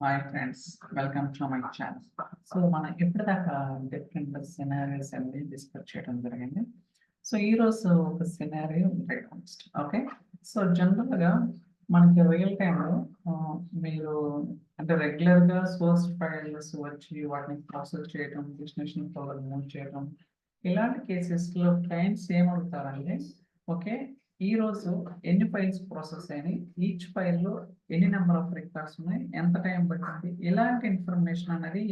Hi friends, welcome to my channel. So మనం ఇప్పటిదాకా different scenarios అన్ని డిస్కస్ చేయడం జరిగింది. సో ఈరోజు ఒక సినారియో డయాగ్నోస్ట్. ఓకే, సో జనరల్గా మనకి రియల్ టైంలో మీరు అంటే రెగ్యులర్గా సోర్స్ ఫైల్స్ వచ్చి వాటిని ప్రాసెస్ చేయడం, డెస్టినేషన్ ఫోల్డర్ మూవ్ చేయడం, ఇలాంటి కేసెస్లో క్లయింట్స్ ఏమవుతారంటే ఓకే ఈ రోజు ఎన్ని ఫైల్స్ ప్రాసెస్ అయినాయి, ఈచ్ ఫైల్లో ఎన్ని నెంబర్ ఆఫ్ రికార్డ్స్ ఉన్నాయి, ఎంత టైం పడుతుంది, ఇలాంటి ఇన్ఫర్మేషన్ అనేది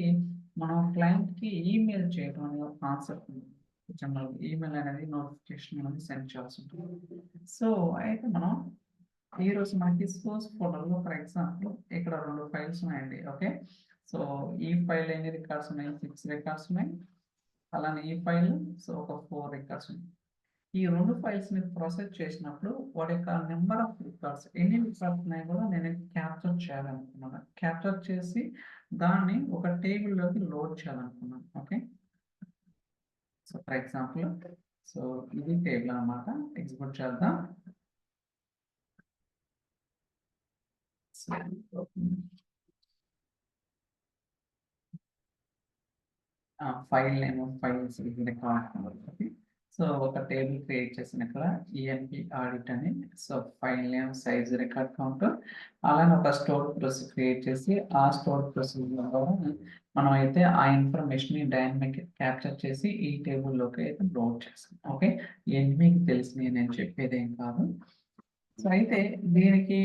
మనం క్లయింట్కి ఈమెయిల్ చేయడం అనే ఒక కాన్సెప్ట్ ఉంది. జనరల్ ఈమెయిల్ అనేది నోటిఫికేషన్ అనేది సెండ్ చేయాల్సి ఉంటుంది. సో అయితే మనం ఈ రోజు మనకి సోర్స్ ఫోల్డర్లో ఫర్ ఎగ్జాంపుల్ ఇక్కడ 2 ఫైల్స్ ఉన్నాయండి. ఓకే, సో ఈ ఫైల్ ఎన్ని రికార్డ్స్ ఉన్నాయి, 6 రికార్డ్స్ ఉన్నాయి. అలానే ఈ ఫైల్ సో ఒక 4 రికార్డ్స్ ఉన్నాయి. ఈ 2 ఫైల్స్ ని ప్రాసెస్ చేసినప్పుడు వాటి యొక్క నెంబర్ ఆఫ్ రికార్డ్స్ ఎన్ని రికార్డ్స్ ఉన్నాయో కూడా నేను క్యాప్చర్ చేయాలనుకున్నాను. క్యాప్చర్ చేసి దాన్ని ఒక టేబుల్లోకి లోడ్ చేయాలనుకున్నాను. Okay, so for example so ఇది టేబుల్ అన్నమాట. ఎగ్జిక్యూట్ చేద్దాం. File name files record. So ఒక టేబుల్ క్రియేట్ చేసిన ఇక్కడ ఈఎన్పి ఆడిట్ అని, so file name size record count, అలానే ఒక స్టోర్ ప్రొసెస్ క్రియేట్ చేసి ఆ స్టోర్ ప్రొసెస్ ద్వారా మనం అయితే ఆ ఇన్ఫర్మేషన్ ని డైనమిక్ క్యాప్చర్ చేసి ఈ టేబుల్లోకి అయితే లోడ్ చేస్తాం. ఓకే, ఇవన్నీ మీకు తెలిసి నేను చెప్పేది ఏం కాదు. సో అయితే దీనికి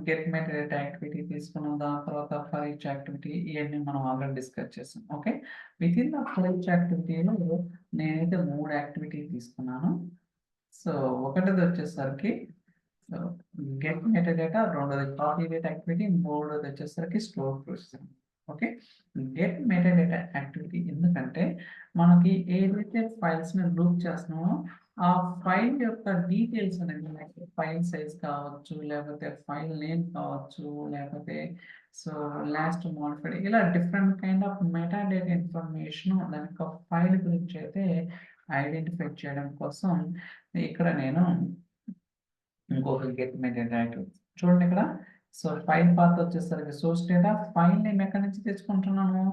గెట్ మెథడ్ యాక్టివిటీ తీసుకున్నాం, దాని తర్వాత ఫర్ ఈచ్ యాక్టివిటీ ఇవన్నీ మనం ఆల్రెడీ డిస్కస్ చేసాం. Okay, with in the for each యాక్టివిటీలో నేనైతే 3 యాక్టివిటీ తీసుకున్నాను. సో ఒకటిది వచ్చేసరికి గెట్ మెథడ్ డేటా, రెండోది కాపీ డేటా యాక్టివిటీ, మూడోది వచ్చేసరికి store processing. Okay, get method data activity ఎందుకంటే మనకి ఏదైతే ఫైల్స్ ని లూప్ చేస్తున్నామో ఆ ఫైల్ యొక్క డీటెయిల్స్ అనేది ఫైల్ సైజ్ కావచ్చు, లేకపోతే ఫైల్ నేమ్ కావచ్చు, లేకపోతే సో లాస్ట్ మోడిఫైడ్, ఇలా different kind of meta data information దాని యొక్క ఫైల్ గురించి అయితే ఐడెంటిఫై చేయడం కోసం ఇక్కడ నేను ఇంకొక గెట్ మెథడ్ యాక్టివిటీ చూడండి ఇక్కడ. సో ఫైల్ పాత్ వచ్చేసరికి సోర్స్ డేటా, ఫైల్ నేమ్ ఎక్కడి నుంచి తెచ్చుకుంటున్నాను,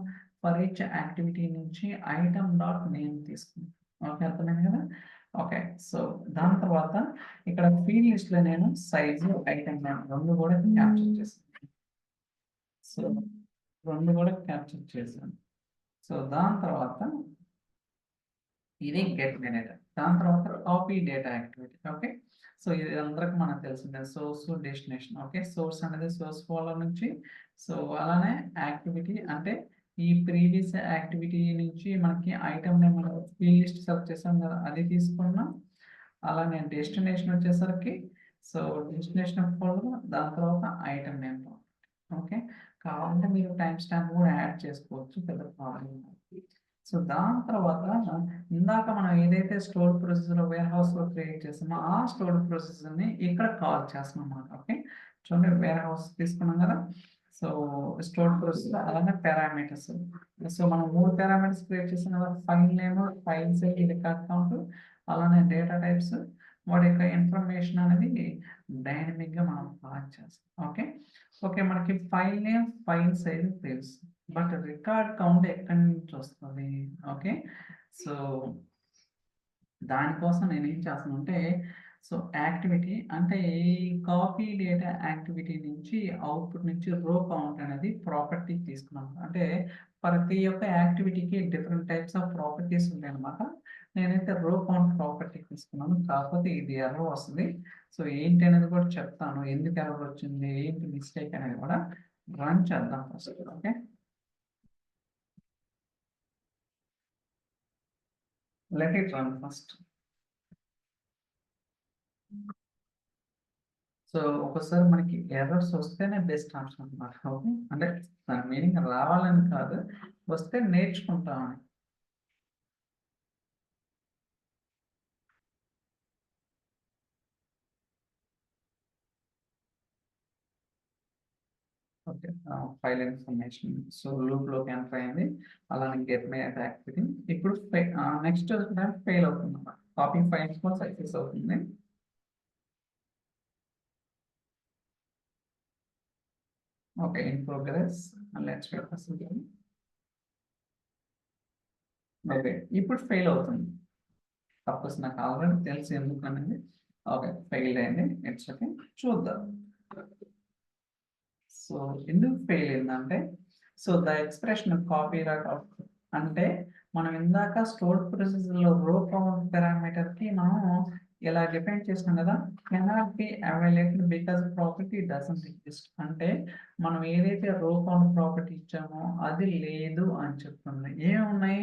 ఫర్ ఈచ్ యాక్టివిటీ నుంచి ఐటమ్ డాట్ నేమ్ తీసుకుంటాను. ఓకే, అర్థమైంది కదా. ఓకే, సో దాని తర్వాత ఇక్కడ ఫీల్డ్ లిస్ట్ లో నేను సైజు, ఐటమ్ నేమ్ రెండు కూడా క్యాప్చర్ చేశాను. సో రెండు కూడా క్యాప్చర్ చేశాను. సో దాని తర్వాత ఇది గెట్ మెథడ్, దాని తర్వాత copy data activity. Okay, so ఇది అందరికి మనకు తెలిసిందే సోర్స్ డెస్టినేషన్. ఓకే, సోర్స్ అనేది సోర్స్ ఫోల్డర్ నుంచి, సో అలానే యాక్టివిటీ అంటే ఈ ప్రీవియస్ యాక్టివిటీ నుంచి మనకి item name field list select చేసాం కదా, అది తీసుకున్నాం. అలానే డెస్టినేషన్ వచ్చేసరికి సో డెస్టినేషన్ ఫోల్డర్, దాని తర్వాత ఐటమ్ నేమ్. ఓకే, కావాలంటే మీరు టైం స్టాంప్ కూడా యాడ్ చేసుకోవచ్చు, పెద్ద ప్రాబ్లం. సో దాని తర్వాత ఇందాక మనం ఏదైతే స్టోర్ ప్రొసెసర్ వేర్ హౌస్ లో క్రియేట్ చేసామో ఆ స్టోర్ ప్రొసెసర్ ని ఇక్కడ కాల్ చేస్తున్నాం అన్నమాట. ఓకే, చూడండి వేర్ హౌస్ తీసుకున్నాం కదా. సో స్టోర్ ప్రొసెసర్ అలానే పారామీటర్స్. సో మనం 3 పారామీటర్స్ క్రియేట్ చేసాం కదా, file name, file size, record count, అలానే డేటా టైప్స్, వాటి యొక్క ఇన్ఫర్మేషన్ అనేది డైనమిక్ గా మనం పాస్ చేస్తాం. ఓకే, ఓకే మనకి ఫైల్ నేమ్, ఫైల్ సైజ్ తెలుసు, బట్ రికార్డ్ కౌంట్ ఎక్కడి నుంచి వస్తుంది. ఓకే, సో దానికోసం నేను ఏం చేస్తాను అంటే సో యాక్టివిటీ అంటే ఈ కాపీ డేటా యాక్టివిటీ నుంచి అవుట్పుట్ నుంచి రో కౌంట్ అనేది ప్రాపర్టీ తీసుకున్నాను. అంటే ప్రతి ఒక్క యాక్టివిటీకి డిఫరెంట్ టైప్స్ ఆఫ్ ప్రాపర్టీస్ ఉంటాయి అన్నమాట. నేనైతే రో కౌంట్ ప్రాపర్టీ తీసుకున్నాను, కాకపోతే ఇది ఎర్రర్ వస్తుంది. సో ఏంటి అనేది కూడా చెప్తాను, ఎందుకు ఎర్రర్ వచ్చింది, ఏంటి మిస్టేక్ అనేది కూడా రన్ చేద్దాం first. Okay, let it run first. So ఒకసారి మనకి ఎర్రర్స్ వస్తేనే బెస్ట్ ఆప్షన్ అన్నమాట. ఓకే, అంటే దాని మీనింగ్ రావాలని కాదు, వస్తే నేర్చుకుంటామని. Okay, file information so loop లోకి ఎంటర్ అయింది, అలానే గెట్ మే యాక్టివిటీ. ఇప్పుడు నెక్స్ట్ ఫెయిల్ అవుతుంది అన్నమాట, కాపీ ఫైల్స్ కూడా సక్సెస్ అవుతుంది. Okay, in progress. And let's wait for some time. Okay, ఇప్పుడు ఫెయిల్ అవుతుంది. సపోజ్ నాకు ఆల్రెడీ తెలిసి ఎందుకు అనేది. ఓకే, ఫెయిల్ అయింది. ఇట్స్ ఓకే, చూద్దాం. సో ఎందుకు ఫెయిల్ అయిందంటే, so the expression copy right of అంటే మనం ఇందాక స్టోర్డ్ ప్రొసీజర్లో రో కౌంట్ పారామీటర్కి మనం ఇలా డిఫైన్ చేసినాం కదా, cannot be available because property doesn't exist. అంటే మనం ఏదైతే రో కౌంట్ ప్రాపర్టీ ఇచ్చామో అది లేదు అని చెప్తుంది. ఏమున్నాయి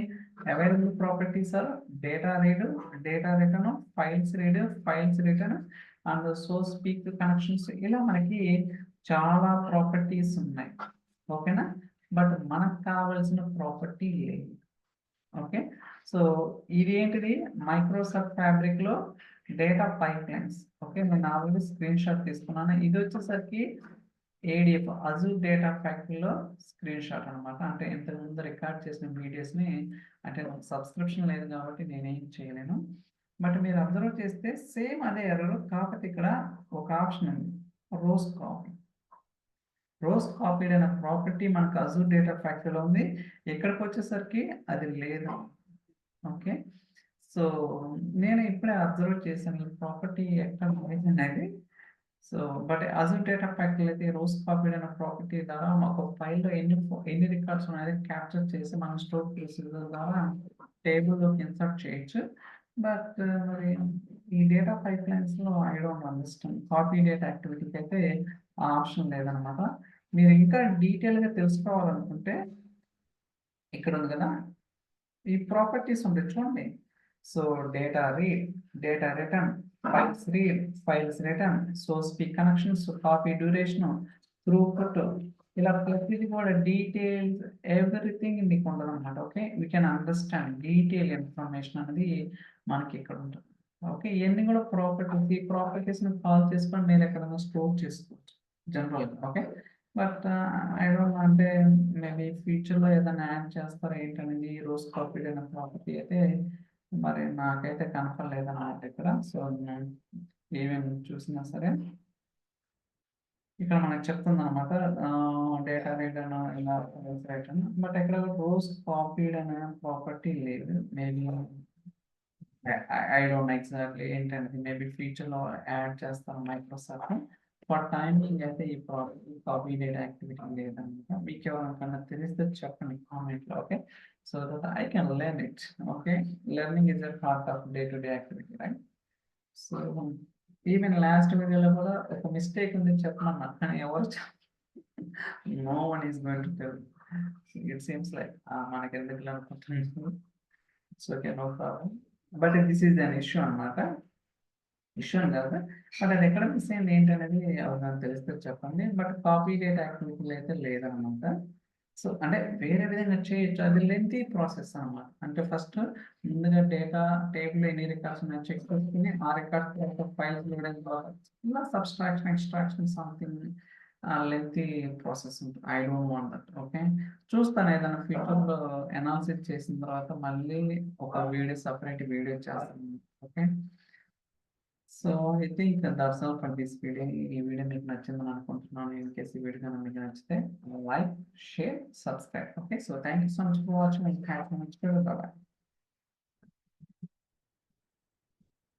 available properties are data read, data return, files read, files return and source peak connections. ఇలా మనకి చాలా ప్రాపర్టీస్ ఉన్నాయి. ఓకేనా, బట్ మనకు కావాల్సిన ప్రాపర్టీ లేదు. ఓకే, సో ఇది ఏంటిది మైక్రోసాఫ్ట్ ఫ్యాబ్రిక్ లో డేటా పైప్ లైన్స్. ఓకే, నేను ఆల్రెడీ స్క్రీన్ షాట్ తీసుకున్నాను. ఇది వచ్చేసరికి ఏడిఎఫ్ అజూర్ డేటా ఫ్యాక్టరీలో స్క్రీన్ షాట్ అనమాట. అంటే ఇంతకుముందు రికార్డ్ చేసిన వీడియోస్ ని, అంటే నాకు సబ్స్క్రిప్షన్ లేదు కాబట్టి నేనేం చేయలేను. బట్ మీరు అబ్జర్వ్ చేస్తే సేమ్ అదే ఎర్రర్, కాకపోతే ఇక్కడ ఒక ఆప్షన్ ఉంది, రోస్ కాపీ. రోస్ కాపీడ్ అనే ప్రాపర్టీ మనకు అజూర్ డేటా ఫ్యాక్టరీలో ఉంది. ఎక్కడికి వచ్చేసరికి అది లేదు. ఓకే, సో నేను ఇప్పుడే అబ్జర్వ్ చేశాను ఈ ప్రాపర్టీ ఎక్కడ అనేది. సో బట్ అజూర్ డేటా ఫ్యాక్టరీలో అయితే రోస్ కాపీడ్ అనే ప్రాపర్టీ ద్వారా ఒక ఫైల్లో ఎన్ని రికార్డ్స్ ఉన్నాయో క్యాప్చర్ చేసి మనం స్టోర్ ప్రొసీజర్ ద్వారా టేబుల్లోకి ఇన్సర్ట్ చేయొచ్చు. బట్ మరి ఈ డేటా పైప్ లైన్స్ లో I don't understand, copy data యాక్టివిటీకి అయితే ఆ ఆప్షన్ లేదనమాట. మీరు ఇంకా డీటెయిల్ గా తెలుసుకోవాలనుకుంటే ఇక్కడ ఉంది కదా, ఈ ప్రాపర్టీస్ ఉంటాయి చూడండి. So data read, data return, files read, files return, source peak connections, copy duration, throughput, ఇలా ప్రతిదీ కూడా డీటెయిల్స్ ఎవ్రీథింగ్ మీకు ఉండదు అనమాట. Okay, we can understand detail information అనేది మనకి ఇక్కడ ఉంటుంది. ఓకే, ఇవన్నీ కూడా ప్రాపర్టీస్. ఈ ప్రాపర్టీస్ ని కాల్ చేసుకొని మీరు ఎక్కడైనా స్టోర్ చేసుకోవచ్చు general. Okay, but I don't know, అంటే మేబీ ఫ్యూచర్లో ఏదైనా యాడ్ చేస్తారా ఏంటనేది. రోజ్ కాపీ అనే ప్రాపర్టీ అయితే మరి నాకైతే కనపడలేదన్నమాట ఇక్కడ. సో ఏమేమి చూసినా సరే ఇక్కడ మనకు చెప్తుంది అనమాట డేటా రీడ్ అని ఇలా రిటర్న్, బట్ ఇక్కడ రోజ్ కాపీడ్ అనే ప్రాపర్టీ లేదు. మేబీ ఐ డోంట్ ఎగ్జాక్ట్లీ ఏంటనేది. మేబీ ఫ్యూచర్లో యాడ్ చేస్తాను మైక్రోసాఫ్ట్. ఫర్ టైమింగ్ అయితే ఈ కాపీ డేటా యాక్టివిటీ లేదనమాట. మీకు ఎవరికన్నా తెలిస్తే చెప్పండి కామెంట్లో. Okay, so that I can learn it. Okay, learning is a part of day to day activity, right? So even last వీడియోలో కూడా ఒక మిస్టేక్ ఉంది చెప్పమన్నా, కానీ ఎవరు no one is going to tell. It seems like మనకి ఎందుకు అనుకుంటున్నాను. It's okay, no problem. But this is an issue అనమాట. ఇష్యూ అని కాదు, బట్ అది ఎక్కడ మిస్ అయింది ఏంటనేది నాకు తెలిస్తే చెప్పండి. బట్ కాపీ డేటా యాక్టివిటీలు అయితే లేదనమాట. సో అంటే వేరే విధంగా చేయొచ్చు, అది లెంతీ ప్రాసెస్ అనమాట. అంటే ఫస్ట్ ముందుగా డేటా టేబుల్ ఎన్ని రికార్డ్స్ ఉన్నాయో చెక్ చేసుకుని ఆ రికార్డ్స్ ఫైల్స్ ఇలా subtraction extraction something lengthy process ఉంటుంది. I don't want that. Okay, చూస్తాను ఏదైనా ఫ్యూచర్లో అనాలిసిస్ చేసిన తర్వాత మళ్ళీ ఒక వీడియో సపరేట్ వీడియో చేస్తాను. Okay, so I think that's all for this video. ఈ వీడియో మీకు నచ్చిందని అనుకుంటున్నాను. ఇన్ కేస్ ఈ వీడియో కనుక మీకు నచ్చితే like, share, subscribe. Okay, so thank you so much for watching. Thank you so much. Bye.